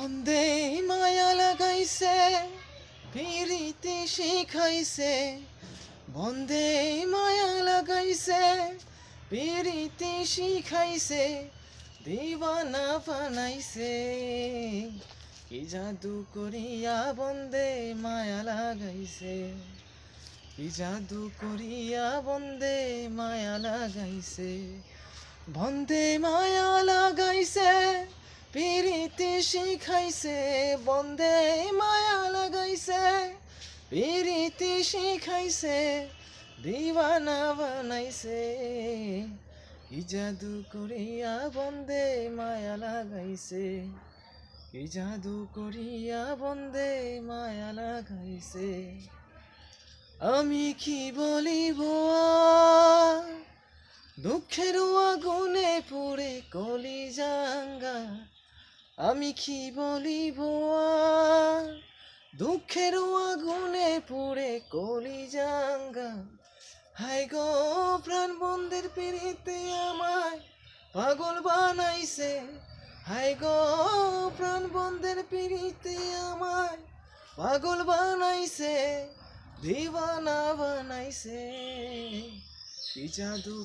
বন্দে মায়া লাগাইছে পিরিতি শিখাইছে বন্দে মায়া লাগাইছে পিরিতি শিখাইছে দিওয়ানা বানাইছে কি জাদু করিয়া বন্দে মায়া লাগাইছে কি জাদু করিয়া বন্দে মায়া লাগাইছে বন্দে মায়া লাগাইছে পিরিতি শিখাইছে বন্দে মায়া লাগাইছে পিরিতি শিখাইছে দিওয়ানা বানাইছে কি জাদু করিয়া বন্দে মায়া লাগাইছে কি জাদু করিয়া বন্দে মায়া লাগাইছে আমি কি বলিব আর দুঃখের আগুনে পুড়ে কলিজাঙ্গা আমি কি বলিব আর দুঃখের আগুনে পুড়ে কলিজাঙ্গা হায় গো প্রাণ বন্ধের পিড়িতে আমায় পাগল বানাইছে হায় গো প্রাণ বন্ধের পিড়িতে আমায় পাগল বানাইছে দিওয়ানা বানাইছে কি জাদু